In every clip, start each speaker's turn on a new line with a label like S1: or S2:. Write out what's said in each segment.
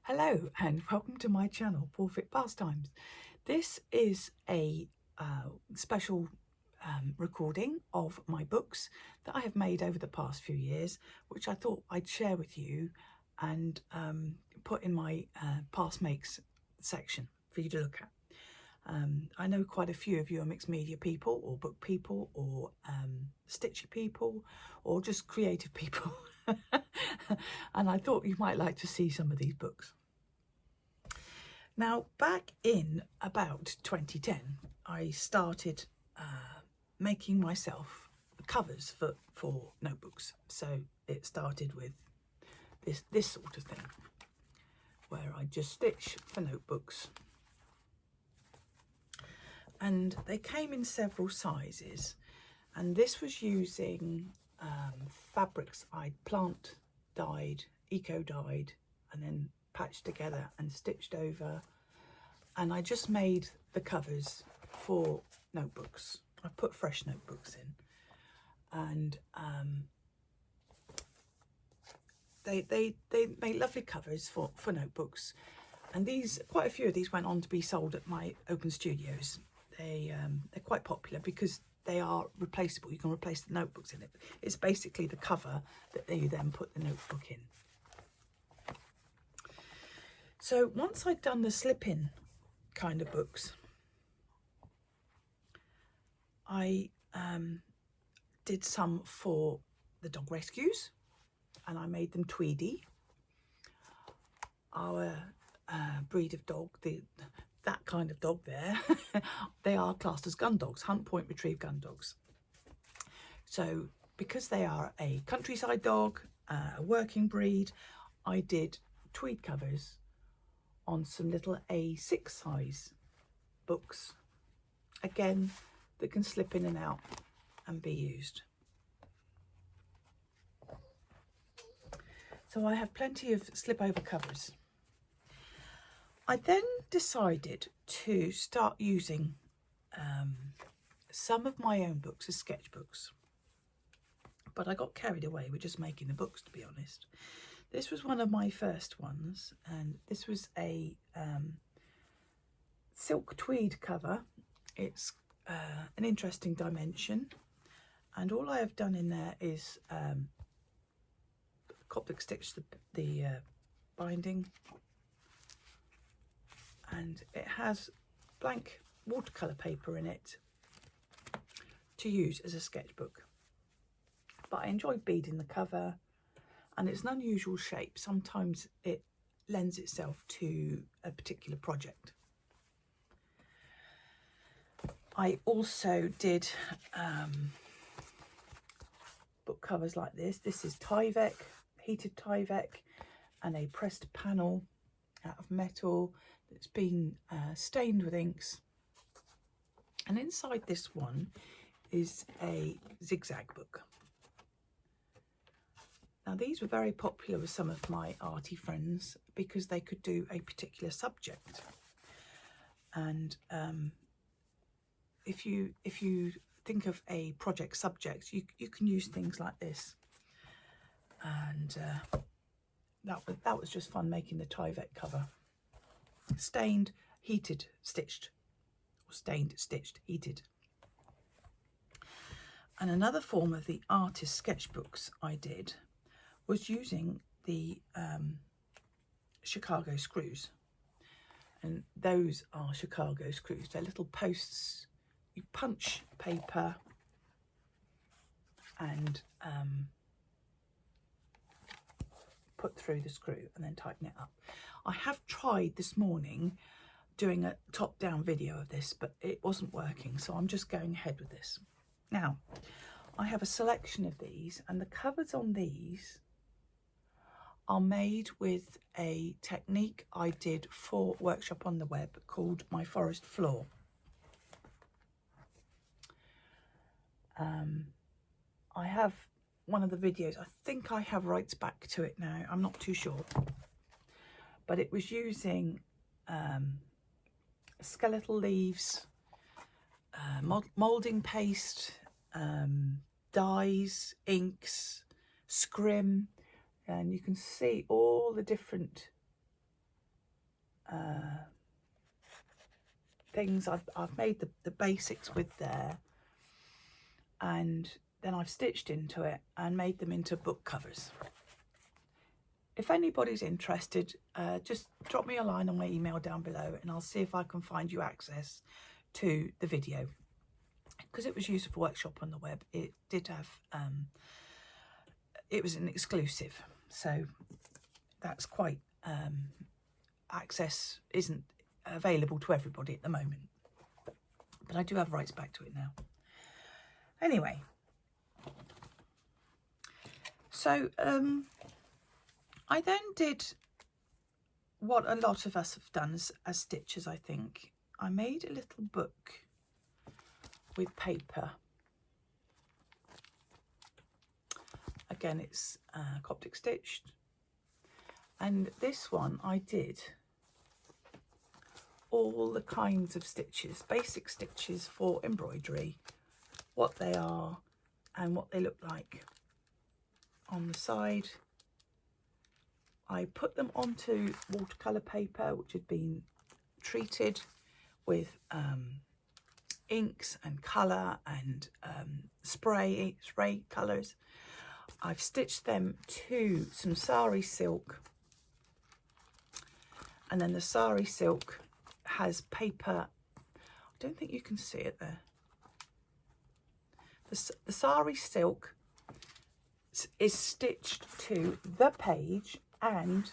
S1: Hello and welcome to my channel, PawfectPastimes. This is a special recording of my books that I have made over the past few years, which I thought I'd share with you and put in my past makes section for you to look at. I know quite a few of you are mixed media people or book people or stitchy people or just creative people. And I thought you might like to see some of these books. Now, back in about 2010, I started making myself covers for notebooks. So it started with this sort of thing, where I just stitch for notebooks. And they came in several sizes. And this was using fabrics I'd plant dyed, eco dyed, and then patched together and stitched over. And I just made the covers for notebooks. I put fresh notebooks in, and they make lovely covers for notebooks. And these, quite a few of these went on to be sold at my open studios. They're quite popular because they are replaceable. You can replace the notebooks in it. It's basically the cover that you then put the notebook in. So once I'd done the slip-in kind of books, I did some for the dog rescues, and I made them tweedy. Our breed of dog, that kind of dog there, they are classed as gun dogs, hunt, point, retrieve gun dogs. So because they are a countryside dog, a working breed, I did tweed covers on some little A6 size books, again, that can slip in and out and be used. So I have plenty of slip over covers. I then decided to start using some of my own books as sketchbooks, but I got carried away with just making the books, to be honest. This was one of my first ones, and this was a silk tweed cover. It's an interesting dimension, and all I have done in there is Copic stitch the binding, and it has blank watercolour paper in it to use as a sketchbook. But I enjoy beading the cover, and it's an unusual shape. Sometimes it lends itself to a particular project. I also did book covers like this. This is Tyvek, heated Tyvek, and a pressed panel out of metal that's been stained with inks. And inside this one is a zigzag book. Now, these were very popular with some of my arty friends because they could do a particular subject. And if you think of a project subject, you can use things like this. And that was just fun, making the Tyvek cover. Stained, heated, stitched, or stained, stitched, heated. And another form of the artist sketchbooks I did was using the Chicago screws. And those are Chicago screws. They're little posts. You punch paper and put through the screw and then tighten it up. I have tried this morning doing a top-down video of this, but it wasn't working, so I'm just going ahead with this. Now, I have a selection of these, and the covers on these are made with a technique I did for workshop on the web called My Forest Floor. I have one of the videos, I think I have rights back to it now, I'm not too sure, but it was using skeletal leaves, moulding paste, dyes, inks, scrim, and you can see all the different things I've made the basics with there, and then I've stitched into it and made them into book covers. If anybody's interested, just drop me a line on my email down below and I'll see if I can find you access to the video. Because it was used for workshop on the web, it did have, it was an exclusive. So that's quite, access isn't available to everybody at the moment. But I do have rights back to it now. Anyway. So, I then did what a lot of us have done as stitchers, I think. I made a little book with paper. Again, it's Coptic stitched. And this one I did all the kinds of stitches, basic stitches for embroidery, what they are and what they look like on the side. I put them onto watercolour paper, which had been treated with inks and colour and spray colours. I've stitched them to some sari silk, and then the sari silk has paper. I don't think you can see it there. The sari silk is stitched to the page and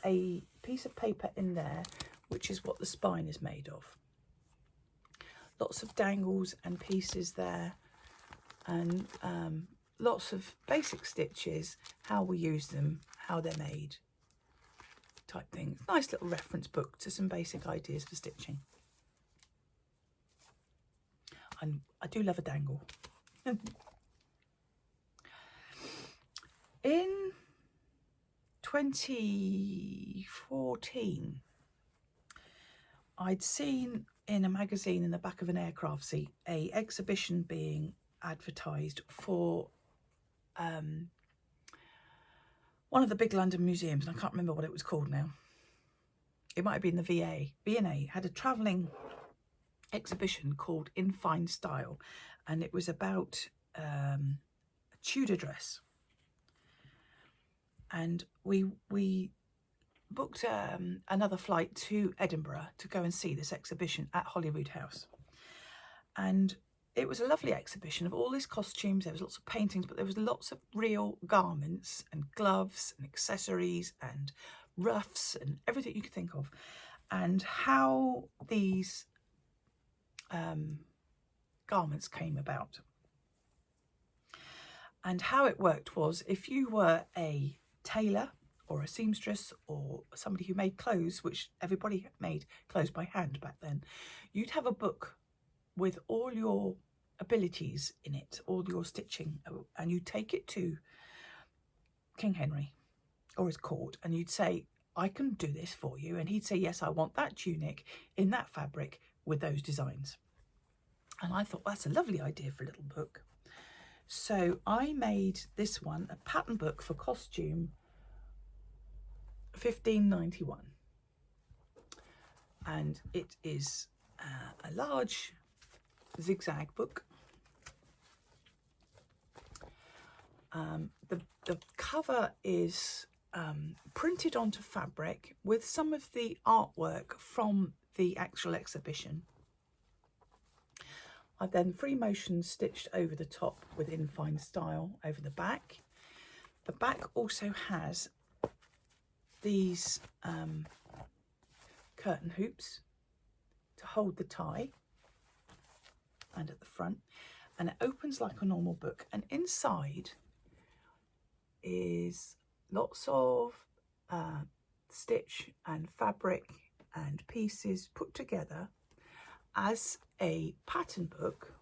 S1: a piece of paper in there, which is what the spine is made of. Lots of dangles and pieces there, and lots of basic stitches, how we use them, how they're made, type things. Nice little reference book to some basic ideas for stitching. And I do love a dangle. In 2014, I'd seen in a magazine in the back of an aircraft seat a exhibition being advertised for one of the big London museums, and I can't remember what it was called now. It might have been the V&A had a travelling exhibition called In Fine Style, and it was about a Tudor dress. And we booked another flight to Edinburgh to go and see this exhibition at Holyrood House. And it was a lovely exhibition of all these costumes. There was lots of paintings, but there was lots of real garments and gloves and accessories and ruffs and everything you could think of. And how these garments came about. And how it worked was, if you were a tailor or a seamstress or somebody who made clothes, which everybody made clothes by hand back then, you'd have a book with all your abilities in it, all your stitching, and you'd take it to King Henry or his court, and you'd say, I can do this for you. And he'd say, yes, I want that tunic in that fabric with those designs. And I thought, that's a lovely idea for a little book. So I made this one, a pattern book for costume, £15.91, and it is a large zigzag book. The cover is printed onto fabric with some of the artwork from the actual exhibition. I've then free motion stitched over the top with In Fine Style over the back. The back also has these curtain hoops to hold the tie, and at the front, and it opens like a normal book, and inside is lots of stitch and fabric and pieces put together as a pattern book.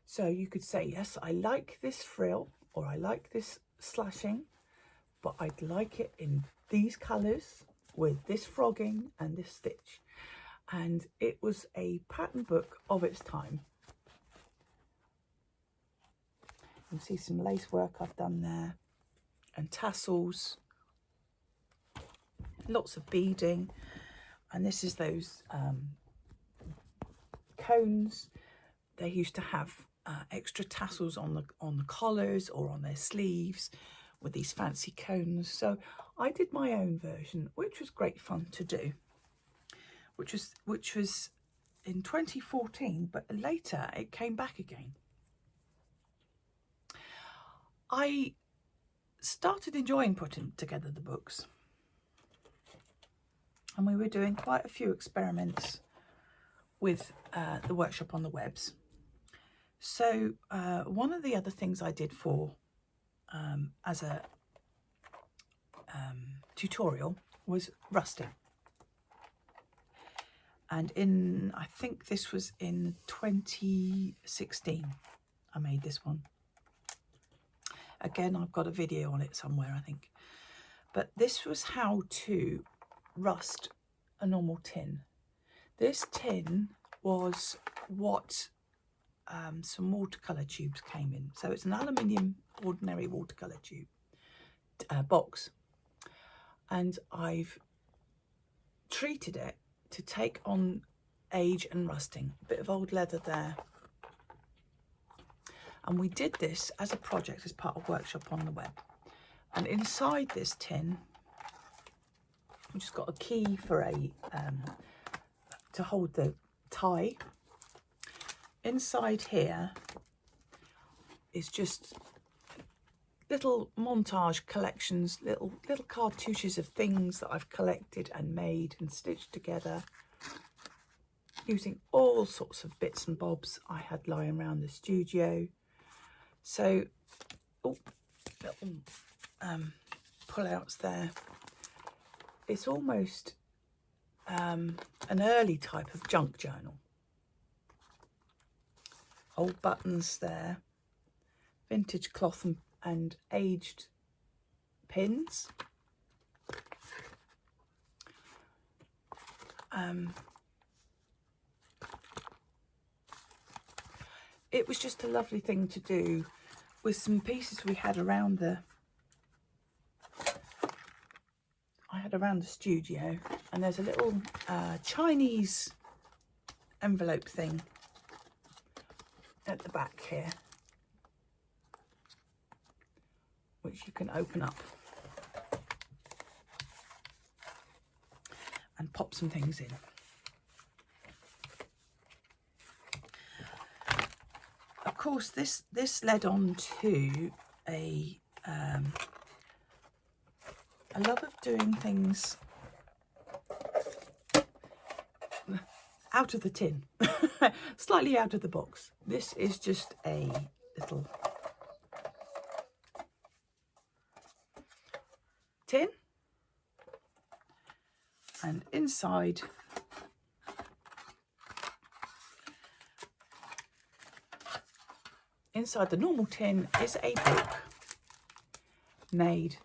S1: So you could say, yes, I like this frill, or I like this slashing, but I'd like it in these colours with this frogging and this stitch. And it was a pattern book of its time. You can see some lace work I've done there, and tassels, lots of beading, and this is those cones. They used to have extra tassels on the collars or on their sleeves with these fancy cones. So I did my own version, which was great fun to do, which was in 2014, but later it came back again. I started enjoying putting together the books, and we were doing quite a few experiments with the workshop on the webs. So one of the other things I did for as a tutorial was rusting. And I think this was in 2016, I made this one. Again, I've got a video on it somewhere, I think. But this was how to rust a normal tin. This tin was what some watercolour tubes came in. So it's an aluminium ordinary watercolour tube box. And I've treated it to take on age and rusting. A bit of old leather there. And we did this as a project as part of workshop on the web. And inside this tin, we just got a key for a to hold the tie. Inside here is just little montage collections, little cartouches of things that I've collected and made and stitched together using all sorts of bits and bobs I had lying around the studio. So, little pull-outs there. It's almost an early type of junk journal. Old buttons there, vintage cloth and aged pins. It was just a lovely thing to do with some pieces we had around the studio, and there's a little Chinese envelope thing at the back here, which you can open up and pop some things in. Of course, this led on to a love of doing things out of the tin, slightly out of the box. This is just a little tin, and inside the normal tin is a book made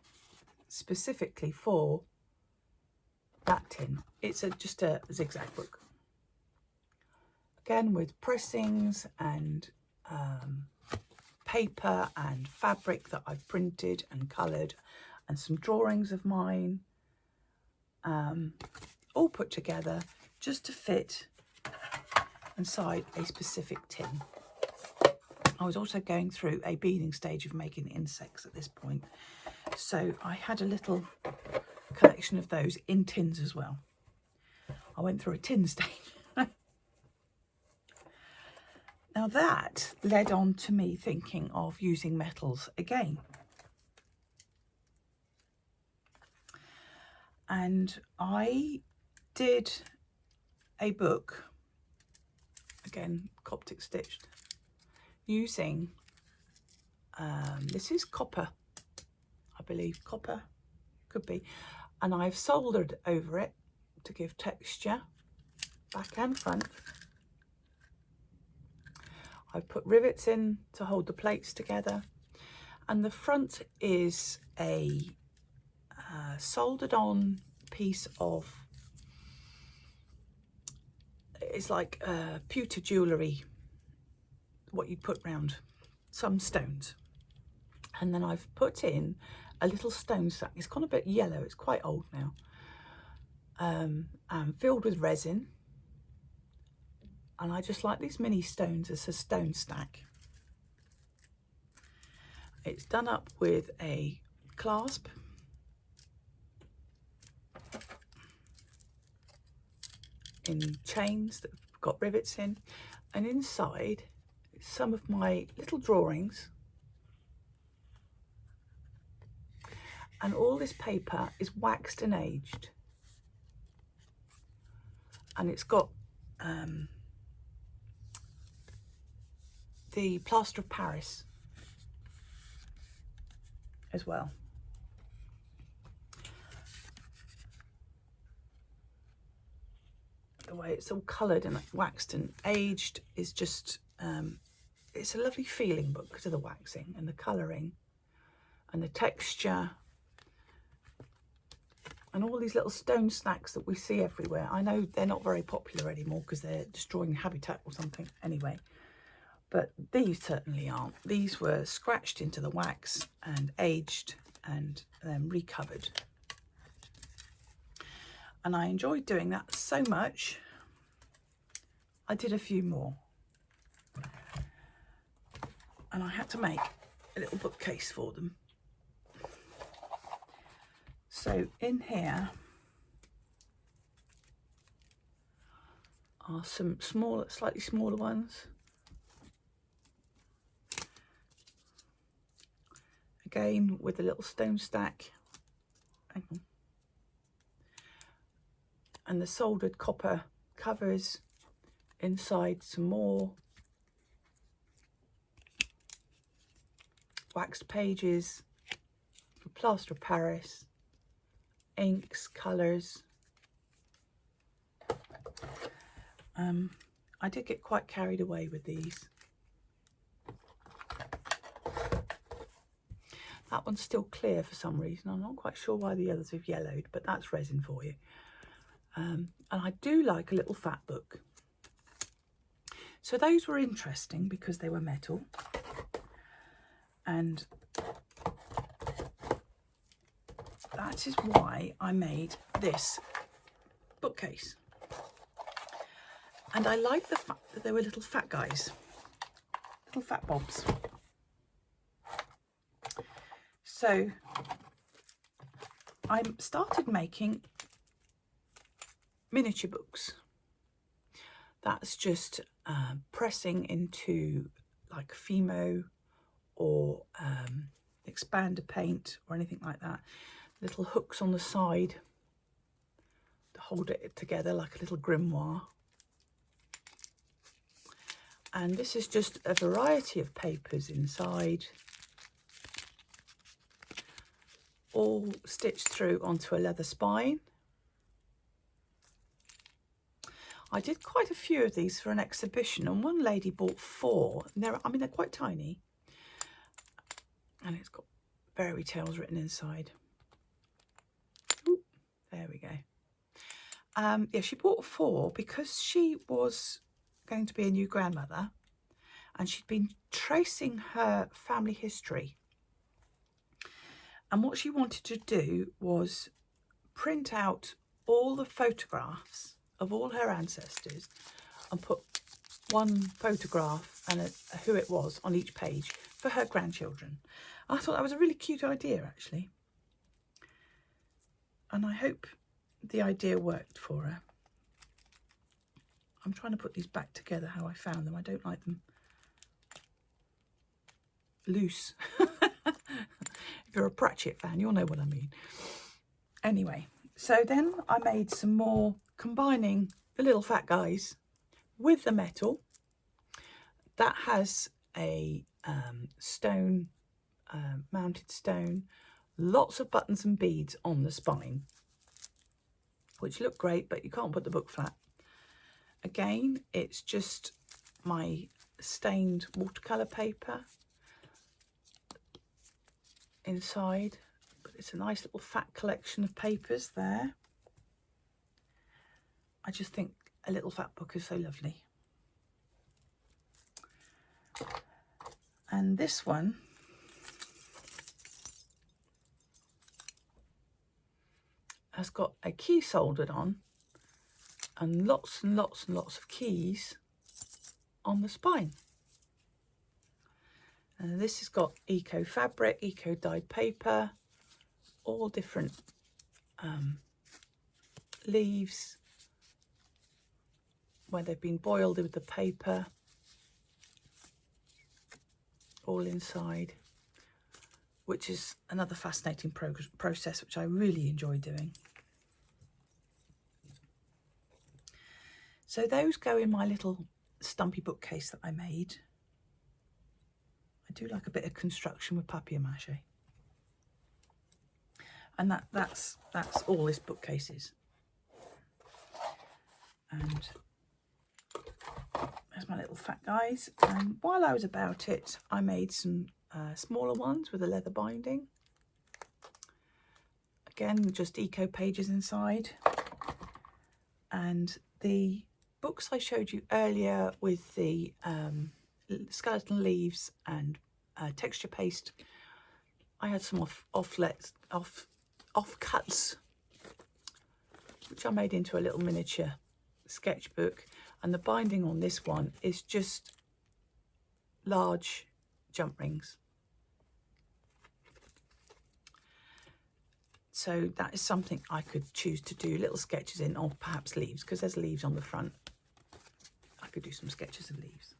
S1: specifically for that tin. It's just a zigzag book, again with pressings and paper and fabric that I've printed and coloured, and some drawings of mine, all put together just to fit inside a specific tin. I was also going through a beading stage of making insects at this point, so I had a little collection of those in tins as well. I went through a tin stage. Now that led on to me thinking of using metals again. And I did a book, again Coptic stitched, using, this is copper, I believe, copper, could be, and I've soldered over it to give texture, back and front. I've put rivets in to hold the plates together, and the front is a soldered on piece of, it's like pewter jewellery, what you put round some stones. And then I've put in a little stone sack. It's gone a bit yellow, it's quite old now. and filled with resin. And I just like these mini stones as a stone stack. It's done up with a clasp in chains that have got rivets in, and inside some of my little drawings. And all this paper is waxed and aged, and it's got the plaster of Paris as well. The way it's all coloured and waxed and aged is just, it's a lovely feeling book because of the waxing and the colouring and the texture and all these little stone snacks that we see everywhere. I know they're not very popular anymore because they're destroying habitat or something anyway, but these certainly aren't. These were scratched into the wax and aged and then recovered. And I enjoyed doing that so much, I did a few more. And I had to make a little bookcase for them. So in here are some smaller, slightly smaller ones. Again with a little stone stack. Hang on. And the soldered copper covers. Inside some more waxed pages, plaster of Paris, inks, colours. I did get quite carried away with these. That one's still clear for some reason. I'm not quite sure why the others have yellowed, but that's resin for you. And I do like a little fat book. So those were interesting because they were metal. And that is why I made this bookcase. And I like the fact that they were little fat guys, little fat bobs. So I started making miniature books. That's just pressing into like Fimo or expander paint or anything like that. Little hooks on the side to hold it together like a little grimoire. And this is just a variety of papers inside, all stitched through onto a leather spine. I did quite a few of these for an exhibition, and one lady bought 4. And they're quite tiny. And it's got fairy tales written inside. Ooh, there we go. Yeah, she bought 4 because she was going to be a new grandmother, and she'd been tracing her family history. And what she wanted to do was print out all the photographs of all her ancestors and put one photograph and who it was on each page for her grandchildren. I thought that was a really cute idea, actually. And I hope the idea worked for her. I'm trying to put these back together how I found them. I don't like them loose. If you're a Pratchett fan, you'll know what I mean. Anyway, so then I made some more, combining the little fat guys with the metal. That has a stone, mounted stone, lots of buttons and beads on the spine, which look great, but you can't put the book flat. Again, it's just my stained watercolour paper inside, but it's a nice little fat collection of papers there. I just think a little fat book is so lovely. And this one has got a key soldered on and lots of keys on the spine. And this has got eco fabric, eco dyed paper, all different leaves where they've been boiled with the paper, all inside, which is another fascinating process which I really enjoy doing. So those go in my little stumpy bookcase that I made. I do like a bit of construction with papier-mâché. And that's all this bookcase is. And there's my little fat guys. And while I was about it, I made some smaller ones with a leather binding. Again, just eco pages inside. And the books I showed you earlier with the skeleton leaves and texture paste, I had some off cuts, which I made into a little miniature sketchbook. And the binding on this one is just large jump rings. So that is something I could choose to do little sketches in, or perhaps leaves, because there's leaves on the front. I could do some sketches of leaves.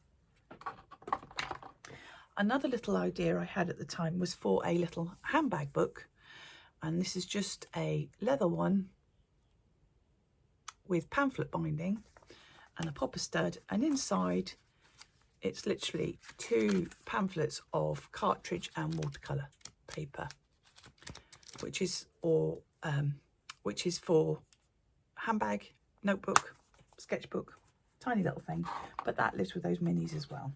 S1: Another little idea I had at the time was for a little handbag book. And this is just a leather one with pamphlet binding and a popper stud. And inside, it's literally 2 pamphlets of cartridge and watercolour paper, which is for handbag, notebook, sketchbook, tiny little thing. But that lives with those minis as well.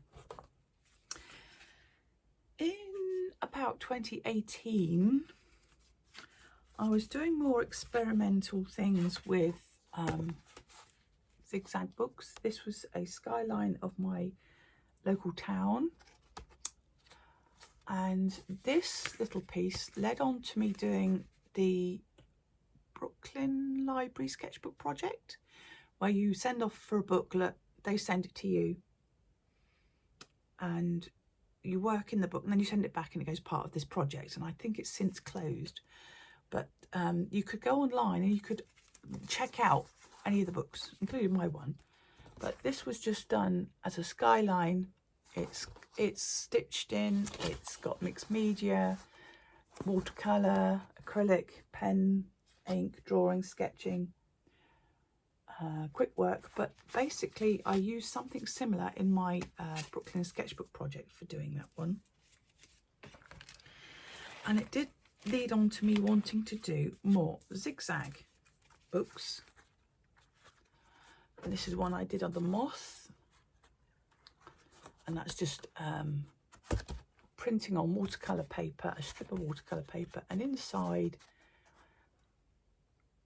S1: In about 2018, I was doing more experimental things with zigzag books. This was a skyline of my local town. And this little piece led on to me doing the Brooklyn Library sketchbook project, where you send off for a booklet, they send it to you, and you work in the book, and then you send it back and it goes part of this project. And I think it's since closed, but you could go online and you could check out any of the books, including my one. But this was just done as a skyline. It's stitched in, it's got mixed media, watercolour, acrylic, pen, ink, drawing, sketching, quick work. But basically I used something similar in my Brooklyn sketchbook project for doing that one. And it did lead on to me wanting to do more zigzag books. And this is one I did on the moth. And that's just printing on watercolour paper, a strip of watercolour paper. And inside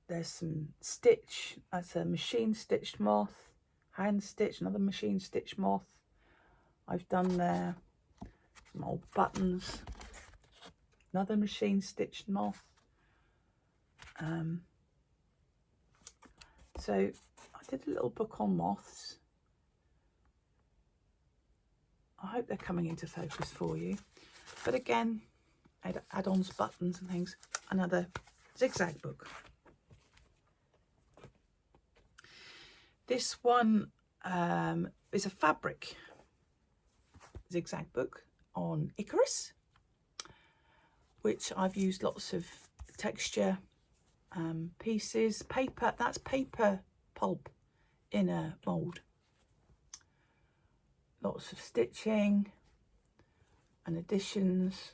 S1: there's some stitch. That's a machine stitched moth, hand stitched, another machine stitched moth I've done there. Some old buttons, another machine stitched moth. So I did a little book on moths. I hope they're coming into focus for you. But again, add-ons, buttons and things. Another zigzag book. This one is a fabric zigzag book on Icarus, which I've used lots of texture pieces, paper. That's paper pulp in a mould. Lots of stitching and additions.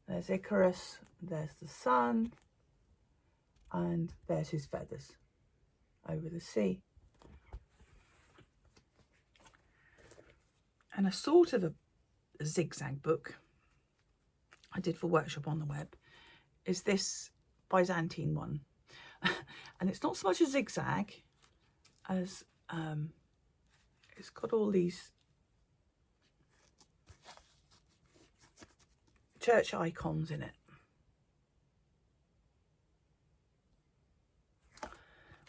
S1: There's Icarus, there's the sun, and there's his feathers over the sea. And a sort of a zigzag book I did for workshop on the web is this Byzantine one. And it's not so much a zigzag as it's got all these church icons in it.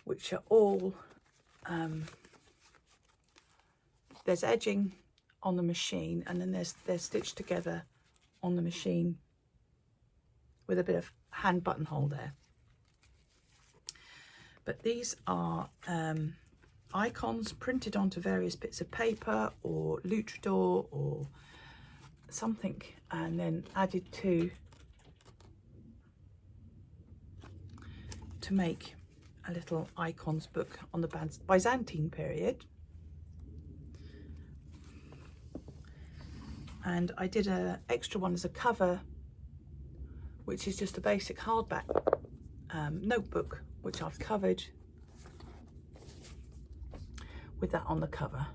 S1: which are all, there's edging on the machine, and then they're stitched together on the machine with a bit of hand buttonhole there. But these are icons printed onto various bits of paper or luchador or something, and then added to make a little icons book on the Byzantine period. And I did an extra one as a cover, which is just a basic hardback notebook, which I've covered with that on the cover.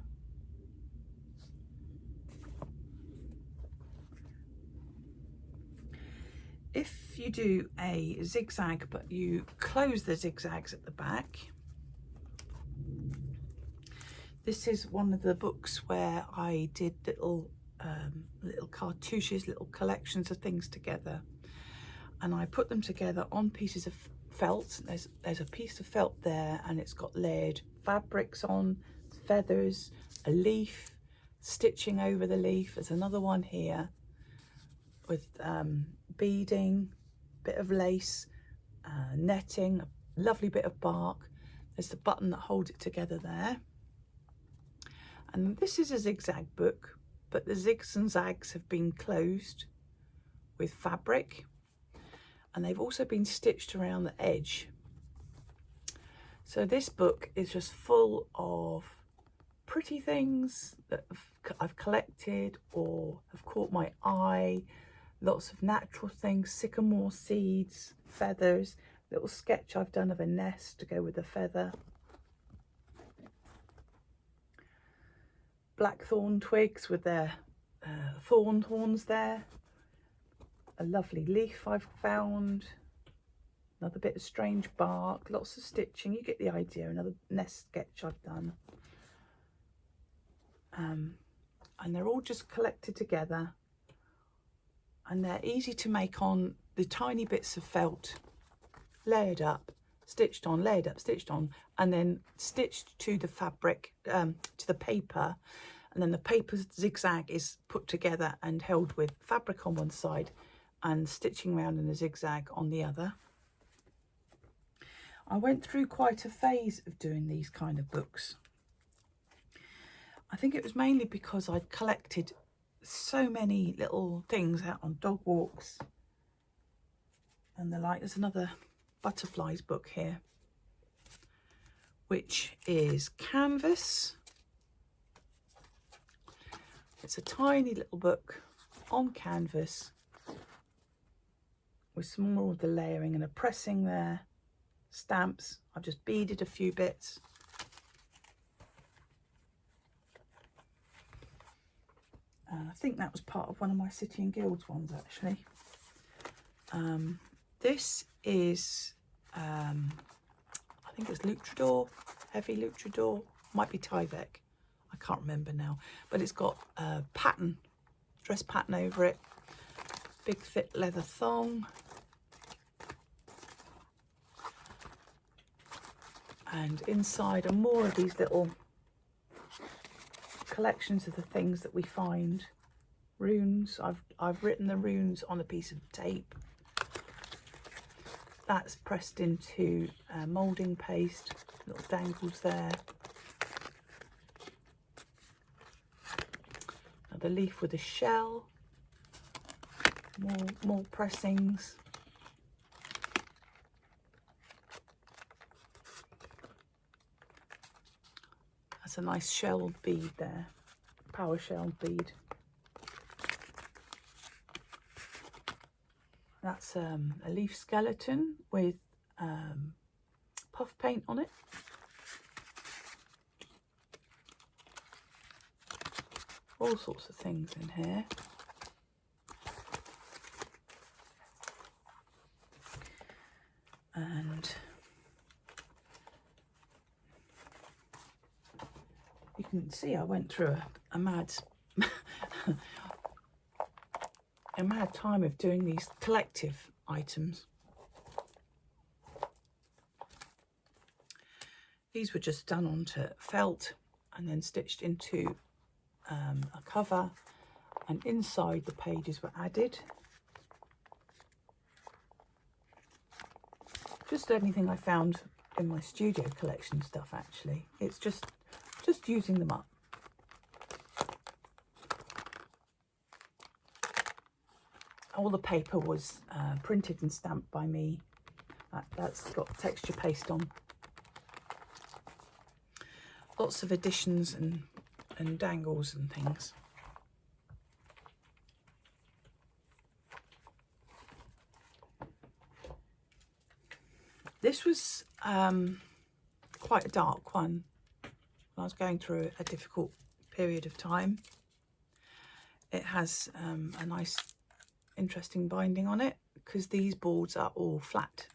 S1: If you do a zigzag but you close the zigzags at the back, this is one of the books where I did little cartouches, little collections of things together, and I put them together on pieces of felt. There's a piece of felt there, and it's got layered fabrics on, feathers, a leaf, stitching over the leaf. There's another one here with beading, bit of lace, netting, a lovely bit of bark. There's the button that holds it together there. And this is a zigzag book, but the zigs and zags have been closed with fabric, and they've also been stitched around the edge. So this book is just full of pretty things that I've collected or have caught my eye. Lots of natural things, sycamore seeds, feathers, little sketch I've done of a nest to go with the feather. Blackthorn twigs with their thorn horns there. A lovely leaf I've found. Another bit of strange bark, lots of stitching, you get the idea. Another nest sketch I've done. And they're all just collected together. And they're easy to make on the tiny bits of felt, layered up, stitched on, layered up, stitched on, and then stitched to the fabric, to the paper. And then the paper zigzag is put together and held with fabric on one side and stitching around in a zigzag on the other. I went through quite a phase of doing these kind of books. I think it was mainly because I'd collected so many little things out on dog walks and the like. There's another butterflies book here, which is canvas. It's a tiny little book on canvas with some more of the layering and a pressing there, stamps. I've just beaded a few bits. I think that was part of one of my City and Guilds ones, actually. This is, I think it's luchador, heavy luchador, might be Tyvek, I can't remember now. But it's got a pattern, dress pattern over it, big thick leather thong. And inside are more of these little collections of the things that we find. Runes, I've written the runes on a piece of tape. That's pressed into moulding paste, little dangles there. Another leaf with a shell, more pressings. That's a nice shelled bead there, power shelled bead. That's a leaf skeleton with puff paint on it. All sorts of things in here. And you can see I went through a mad a mad time of doing these collective items. These were just done onto felt and then stitched into a cover, and inside the pages were added. Just anything I found in my studio collection stuff, actually. It's just using them up. All the paper was printed and stamped by me. That's got texture paste on. Lots of additions and dangles and things. This was quite a dark one. I was going through a difficult period of time. It has a nice interesting binding on it because these boards are all flat,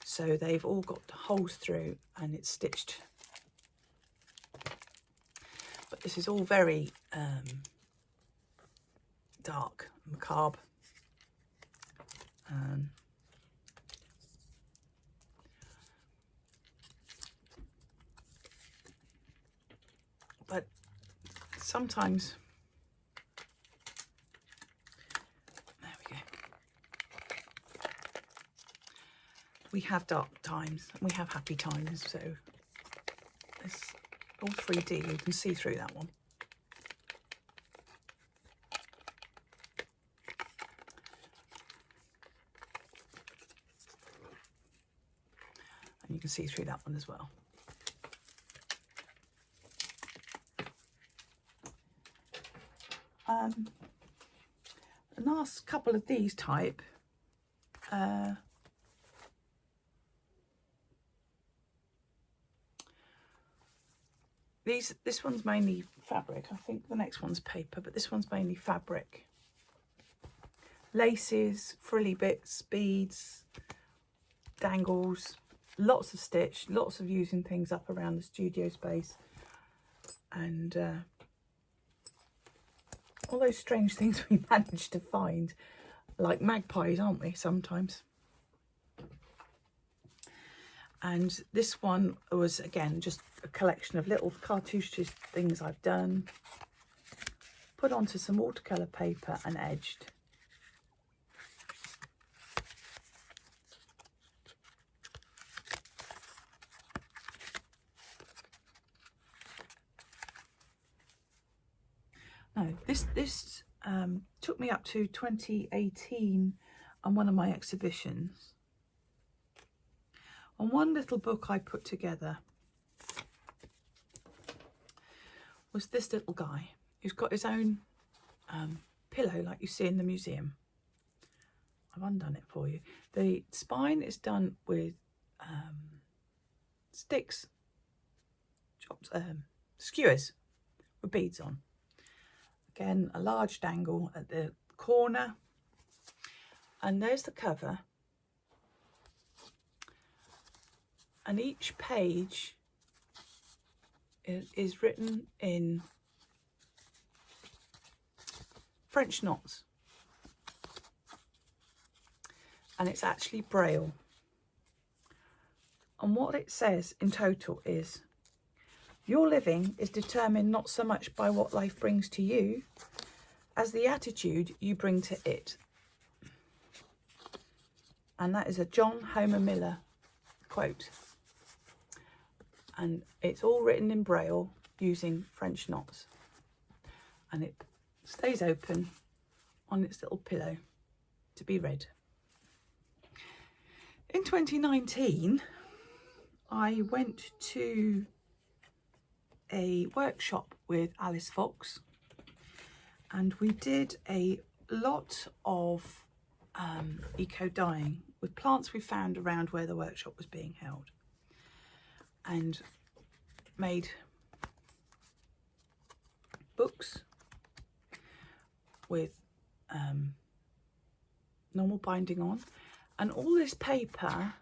S1: so they've all got holes through and it's stitched. But this is all very dark, macabre. But sometimes, there we go, we have dark times and we have happy times, so it's all 3D, you can see through that one. And you can see through that one as well. The last couple of these type, this one's mainly fabric. I think the next one's paper, but this one's mainly fabric. Laces, frilly bits, beads, dangles, lots of stitch, lots of using things up around the studio space, and all those strange things we managed to find, like magpies, aren't we, sometimes? And this one was, again, just a collection of little cartouche things I've done, put onto some watercolour paper and edged. No, this took me up to 2018 on one of my exhibitions. On one little book I put together was this little guy who's got his own pillow like you see in the museum. I've undone it for you. The spine is done with sticks, chops, skewers with beads on. Again, a large dangle at the corner, and there's the cover. And each page is written in French knots, and it's actually Braille. And what it says in total is, your living is determined not so much by what life brings to you as the attitude you bring to it. And that is a John Homer Miller quote. And it's all written in Braille using French knots. And it stays open on its little pillow to be read. In 2019, I went to a workshop with Alice Fox, and we did a lot of eco dyeing with plants we found around where the workshop was being held, and made books with normal binding on, and all this paper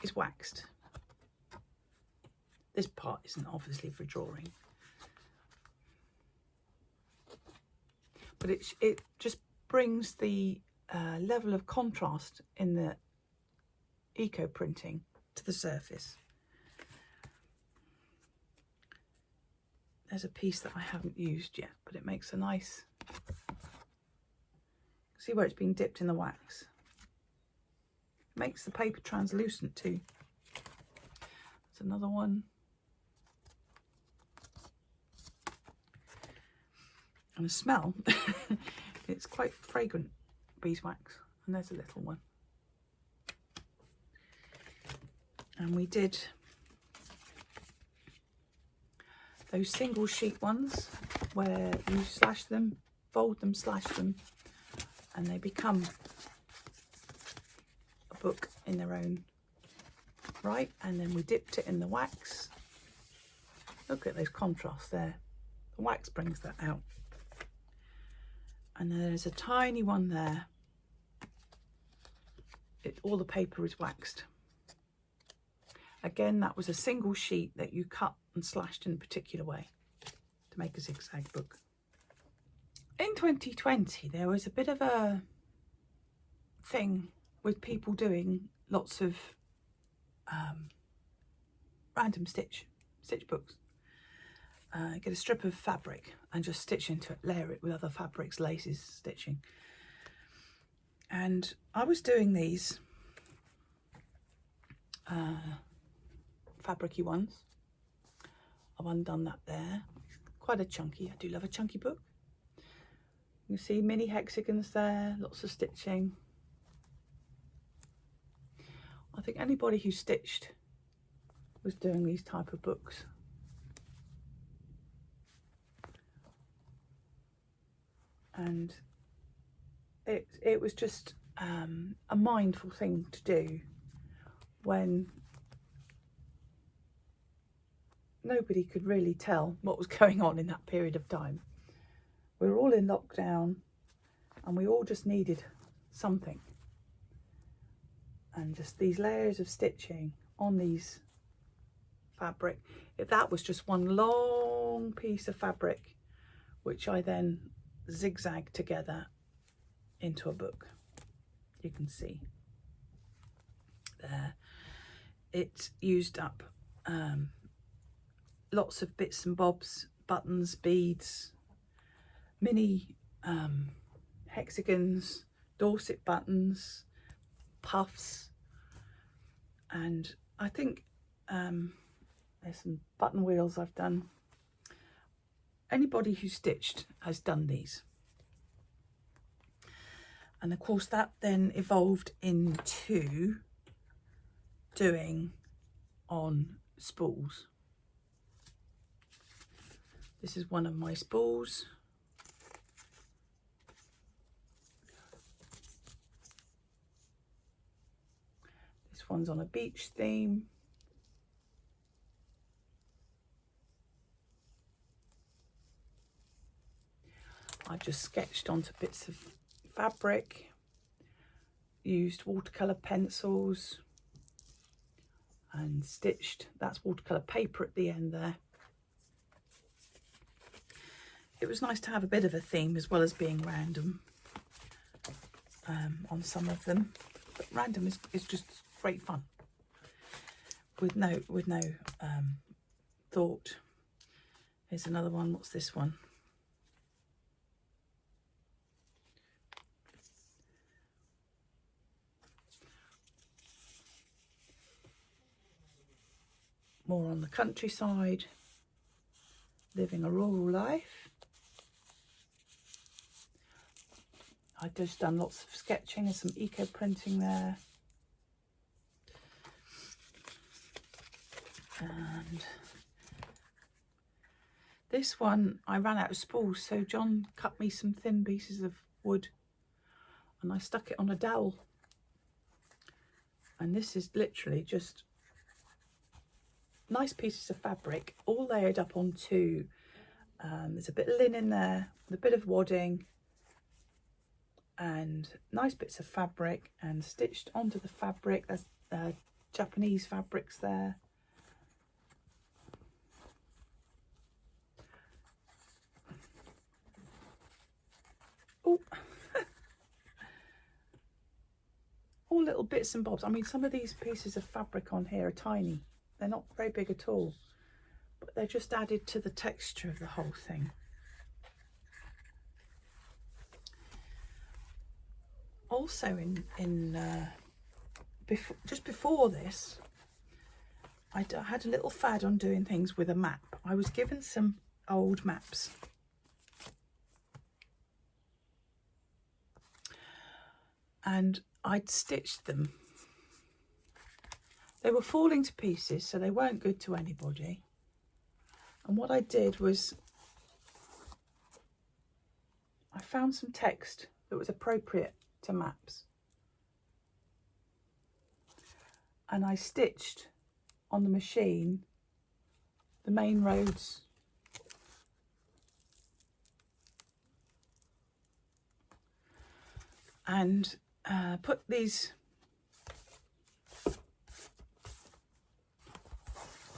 S1: is waxed. This part isn't obviously for drawing, but it just brings the level of contrast in the eco printing to the surface. There's a piece that I haven't used yet, but it makes a nice, see where it's been dipped in the wax. It makes the paper translucent too. There's another one. And the smell, it's quite fragrant beeswax. And there's a little one. And we did those single sheet ones where you slash them, fold them, slash them, and they become a book in their own right. And then we dipped it in the wax. Look at those contrasts there. The wax brings that out. And then there's a tiny one there. All the paper is waxed. Again, that was a single sheet that you cut and slashed in a particular way to make a zigzag book. In 2020, there was a bit of a thing with people doing lots of random stitch books. Get a strip of fabric and just stitch into it, layer it with other fabrics, laces, stitching. And I was doing these fabricy ones. I've undone that there. Quite a chunky, I do love a chunky book. You see mini hexagons there, lots of stitching. I think anybody who stitched was doing these type of books. And it was just a mindful thing to do when nobody could really tell what was going on in that period of time. We were all in lockdown and we all just needed something. And just these layers of stitching on these fabric. If that was just one long piece of fabric, which I then zigzag together into a book. You can see there it used up lots of bits and bobs, buttons, beads, mini hexagons, Dorset buttons, puffs, and I think there's some button wheels I've done. Anybody who stitched has done these. And of course that then evolved into doing on spools. This is one of my spools. This one's on a beach theme. I just sketched onto bits of fabric, used watercolour pencils and stitched. That's watercolour paper at the end there. It was nice to have a bit of a theme as well as being random on some of them. But random is just great fun with no thought. Here's another one. What's this one? More on the countryside, living a rural life. I've just done lots of sketching and some eco printing there. And this one, I ran out of spools, so John cut me some thin pieces of wood and I stuck it on a dowel. And this is literally just nice pieces of fabric all layered up onto, there's a bit of linen there, with a bit of wadding and nice bits of fabric and stitched onto the fabric. There's Japanese fabrics there. Oh, all little bits and bobs. I mean, some of these pieces of fabric on here are tiny. They're not very big at all, but they're just added to the texture of the whole thing. Also, just before this, I had a little fad on doing things with a map. I was given some old maps. And I'd stitched them. They were falling to pieces, so they weren't good to anybody. And what I did was I found some text that was appropriate to maps. And I stitched on the machine the main roads and put these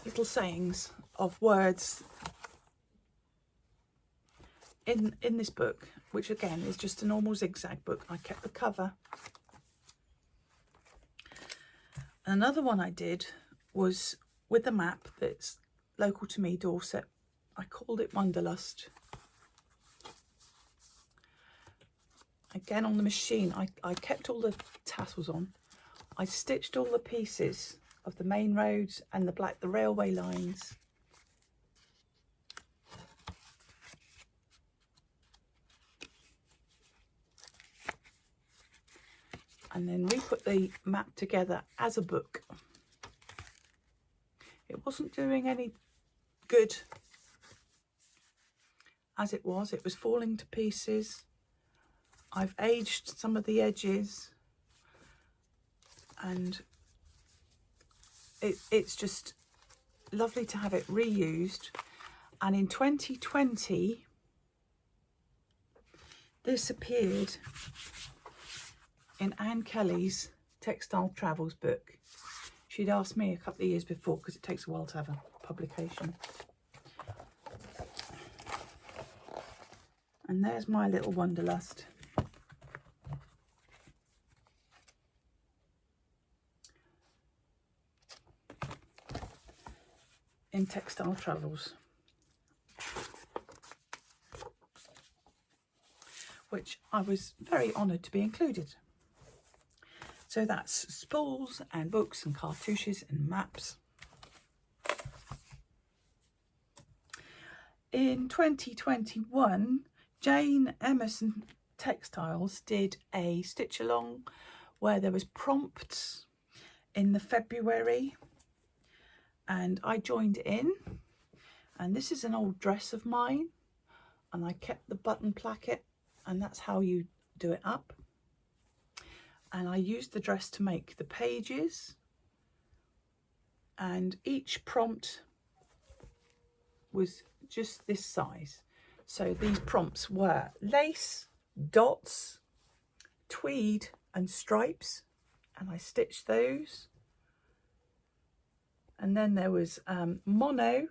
S1: little sayings of words in this book, which again is just a normal zigzag book. I kept the cover. Another one I did was with the map that's local to me, Dorset. I called it Wanderlust. Again, on the machine, I kept all the tassels on. I stitched all the pieces of the main roads and the railway lines. And then re-put the map together as a book. It wasn't doing any good as it was. It was falling to pieces. I've aged some of the edges, and it's just lovely to have it reused. And in 2020, this appeared in Anne Kelly's Textile Travels book. She'd asked me a couple of years before, because it takes a while to have a publication. And there's my little Wanderlust. In Textile Travels, which I was very honoured to be included. So that's spools and books and cartouches and maps. In 2021, Jane Emerson Textiles did a stitch along where there was prompts in the February, and I joined in. And this is an old dress of mine, and I kept the button placket, and that's how you do it up. And I used the dress to make the pages, and each prompt was just this size. So these prompts were lace, dots, tweed and stripes, and I stitched those. And then there was mono,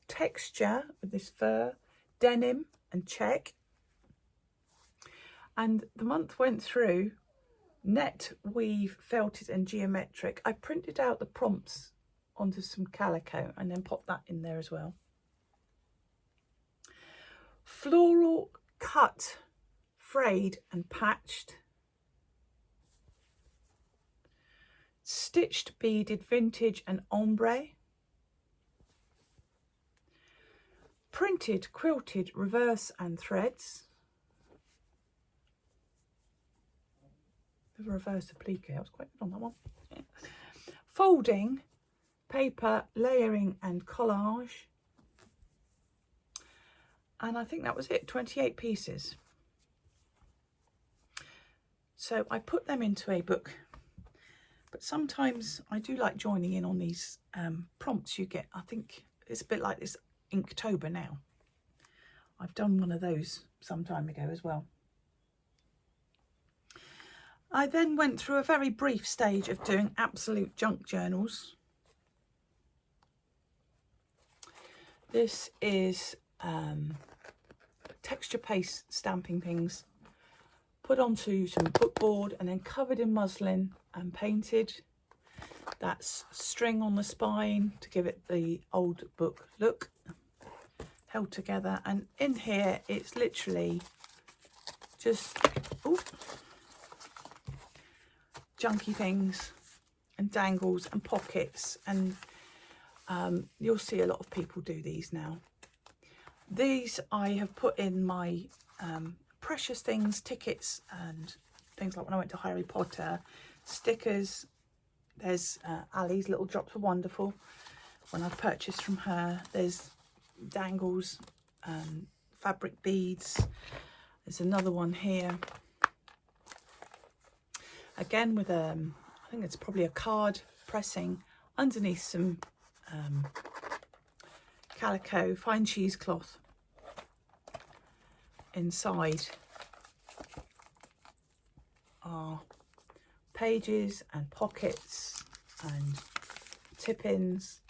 S1: texture with this fur, denim and check. And the month went through, net, weave, felted and geometric. I printed out the prompts onto some calico and then popped that in there as well. Floral, cut, frayed and patched. Stitched, beaded, vintage and ombre. Printed, quilted, reverse and threads. The reverse applique, I was quite good on that one. Yeah. Folding, paper, layering and collage. And I think that was it, 28 pieces. So I put them into a book. But sometimes I do like joining in on these prompts you get. I think it's a bit like this Inktober now. I've done one of those some time ago as well. I then went through a very brief stage of doing absolute junk journals. This is texture paste stamping things put onto some bookboard and then covered in muslin and painted. That's string on the spine to give it the old book look, held together. And in here it's literally just junky things and dangles and pockets, and you'll see a lot of people do these now. These I have put in my precious things, tickets and things like when I went to Harry Potter, stickers. There's Ali's Little Drops Are Wonderful, when I've purchased from her. There's dangles, fabric beads. There's another one here, again with I think it's probably a card pressing underneath some calico, fine cheesecloth. Inside are pages and pockets and tip-ins,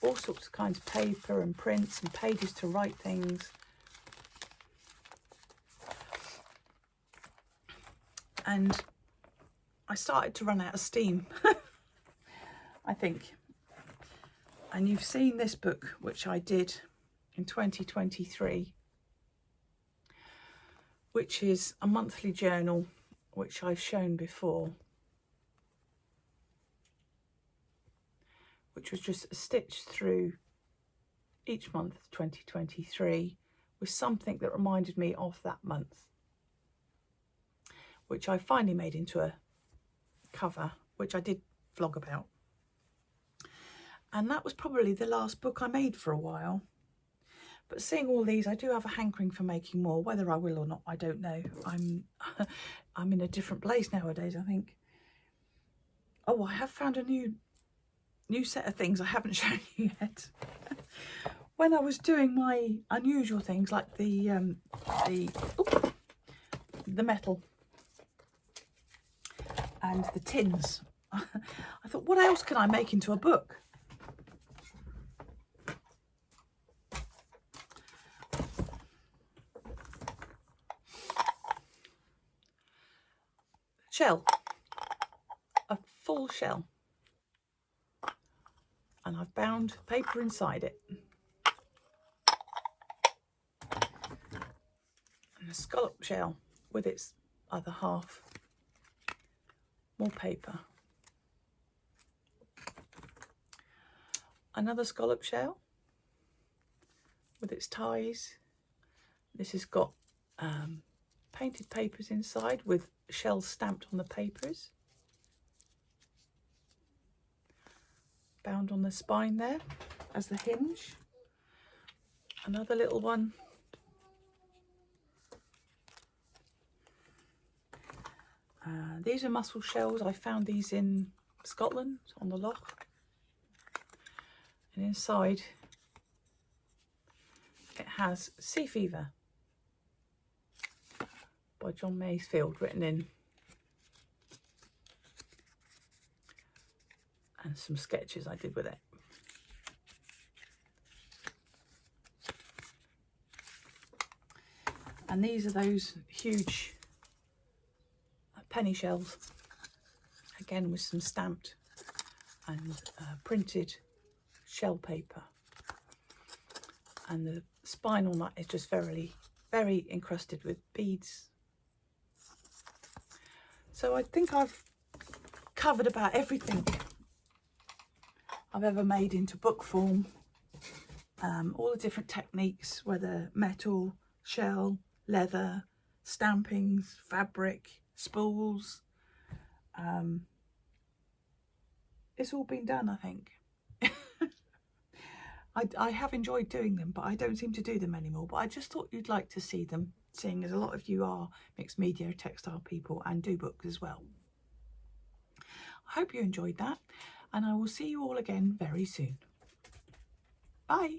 S1: all sorts of kinds of paper and prints and pages to write things. And I started to run out of steam, I think. And you've seen this book, which I did in 2023, which is a monthly journal, which I've shown before, which was just stitched through each month of 2023 with something that reminded me of that month, which I finally made into a cover, which I did vlog about. And that was probably the last book I made for a while. But seeing all these, I do have a hankering for making more. Whether I will or not, I don't know. I'm in a different place nowadays, I think. Oh, I have found a new set of things I haven't shown you yet. When I was doing my unusual things like the metal and the tins, I thought, what else can I make into a book? Shell, a full shell, and I've bound paper inside it, and a scallop shell with its other half, more paper, another scallop shell with its ties. This has got painted papers inside with shells stamped on the papers, bound on the spine there as the hinge. Another little one, these are mussel shells. I found these in Scotland on the loch, and inside it has Sea Fever by John Masefield written in, and some sketches I did with it. And these are those huge penny shells, again with some stamped and printed shell paper, and the spine on that is just very encrusted with beads. So I think I've covered about everything I've ever made into book form, all the different techniques, whether metal, shell, leather, stampings, fabric, spools. It's all been done, I think. I have enjoyed doing them, but I don't seem to do them anymore. But I just thought you'd like to see them, seeing as a lot of you are mixed media textile people and do books as well. I hope you enjoyed that, and I will see you all again very soon. Bye.